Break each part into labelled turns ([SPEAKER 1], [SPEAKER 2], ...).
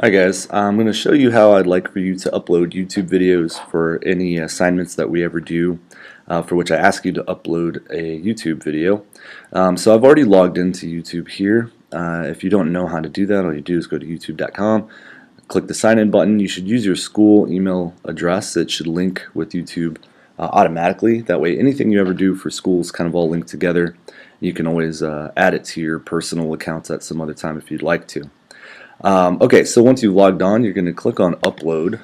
[SPEAKER 1] Hi guys, I'm going to show you how I'd like for you to upload YouTube videos for any assignments that we ever do, for which I ask you to upload a YouTube video. So I've already logged into YouTube here. If you don't know how to do that, all you do is go to youtube.com, click the sign in button. You should use your school email address. It should link with YouTube automatically. That way anything you ever do for school is kind of all linked together. You can always add it to your personal accounts at some other time if you'd like to. Okay, so once you've logged on, you're going to click on Upload.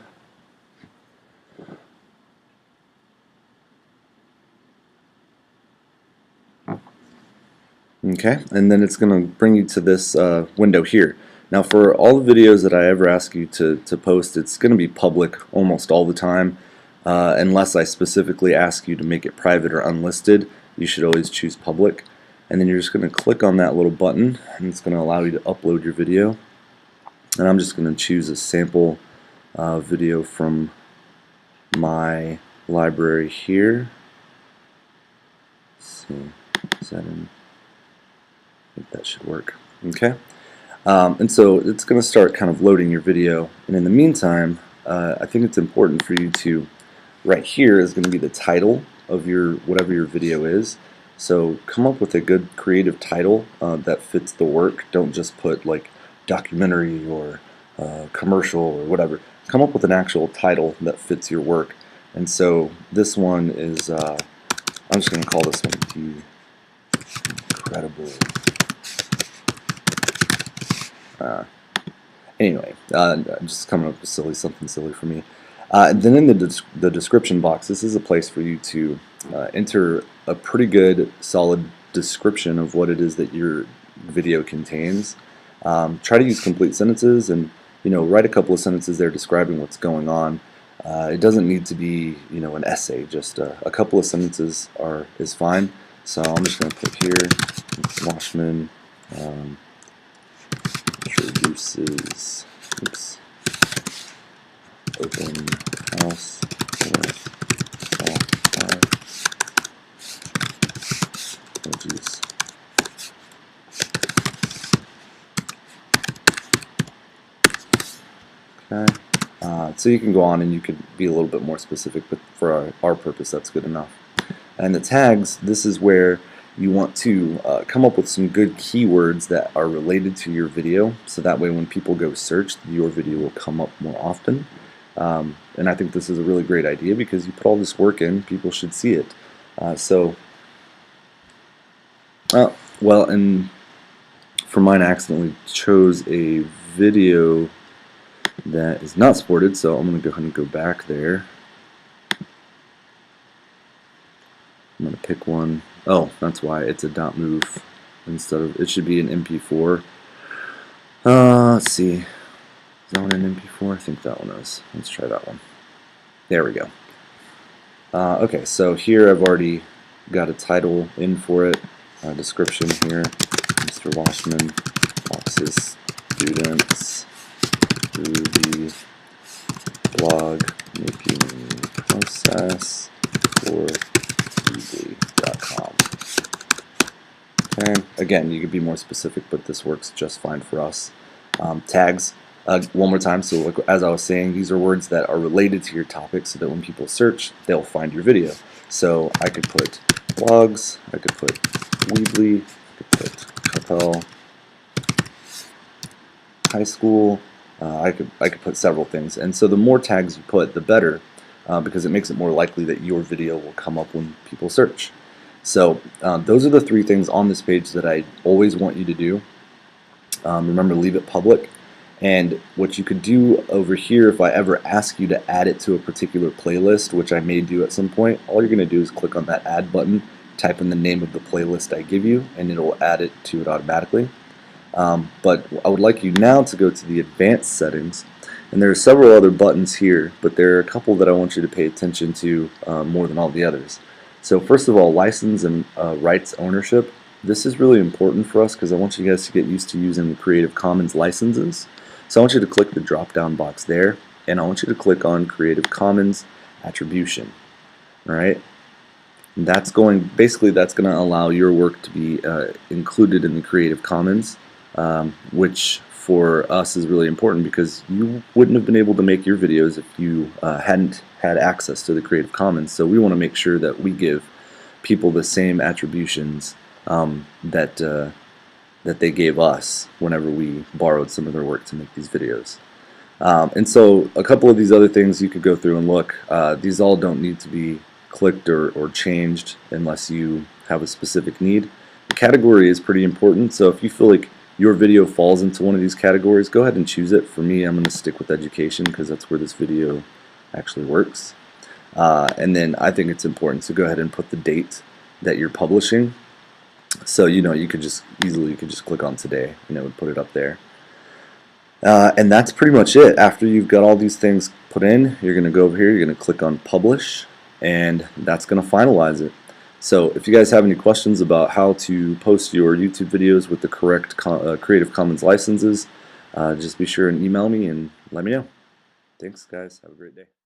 [SPEAKER 1] Okay, and then it's going to bring you to this window here. Now for all the videos that I ever ask you to post, it's going to be public almost all the time, unless I specifically ask you to make it private or unlisted. You should always choose public. And then you're just going to click on that little button, and it's going to allow you to upload your video. And I'm just going to choose a sample video from my library here. Let's see, is that in? I think that should work. Okay, and so it's going to start kind of loading your video. And in the meantime, I think it's important for you to, right here is going to be the title of your whatever your video is. So come up with a good creative title that fits the work. Don't just put like documentary or commercial or whatever. Come up with an actual title that fits your work. And so this one is, I'm just going to call this one The Incredible. Anyway, I'm just coming up with something silly for me. Then in the description box, this is a place for you to enter a pretty good, solid description of what it is that your video contains. Try to use complete sentences, and write a couple of sentences there describing what's going on. It doesn't need to be an essay. Just a couple of sentences is fine. So I'm just going to put here, Washman introduces open house for software. Oh geez. Okay. So you can go on and you could be a little bit more specific, but for our purpose that's good enough. And the tags, this is where you want to come up with some good keywords that are related to your video, so that way when people go search, your video will come up more often. And I think this is a really great idea because you put all this work in, people should see it. Well, and for mine I accidentally chose a video that is not supported, so I'm going to go ahead and go back there. I'm going to pick one. Oh, that's why it's a .mov instead of, it should be an MP4. Let's see. Is that one an MP4? I think that one is. Let's try that one. There we go. Okay, so here I've already got a title in for it. Description here. Mr. Washman walks his students through the blog making process for Weebly.com. Okay, again, you could be more specific, but this works just fine for us. Tags, one more time. So like, as I was saying, these are words that are related to your topic so that when people search, they'll find your video. So I could put blogs, I could put Weebly, I could put Capel High School. I could put several things, and so the more tags you put, the better, because it makes it more likely that your video will come up when people search. So those are the three things on this page that I always want you to do. Remember, leave it public. And what you could do over here, if I ever ask you to add it to a particular playlist, which I may do at some point, all you're going to do is click on that add button, type in the name of the playlist I give you, and it'll add it to it automatically. But I would like you now to go to the advanced settings, and there are several other buttons here, but there are a couple that I want you to pay attention to more than all the others. So first of all, license and rights ownership. This is really important for us because I want you guys to get used to using the Creative Commons licenses. So I want you to click the drop down box there, and I want you to click on Creative Commons Attribution. Alright? That's going to allow your work to be included in the Creative Commons, which for us is really important because you wouldn't have been able to make your videos if you hadn't had access to the Creative Commons. So we want to make sure that we give people the same attributions that they gave us whenever we borrowed some of their work to make these videos. And so a couple of these other things you could go through and look. These all don't need to be clicked or changed unless you have a specific need. The category is pretty important, so if you feel like your video falls into one of these categories, go ahead and choose it. For me, I'm going to stick with education because that's where this video actually works. And then I think it's important to go ahead and put the date that you're publishing. So you could just easily click on today and it would put it up there. And that's pretty much it. After you've got all these things put in, you're going to go over here, you're going to click on publish, and that's going to finalize it. So if you guys have any questions about how to post your YouTube videos with the correct Creative Commons licenses, just be sure and email me and let me know. Thanks guys, have a great day.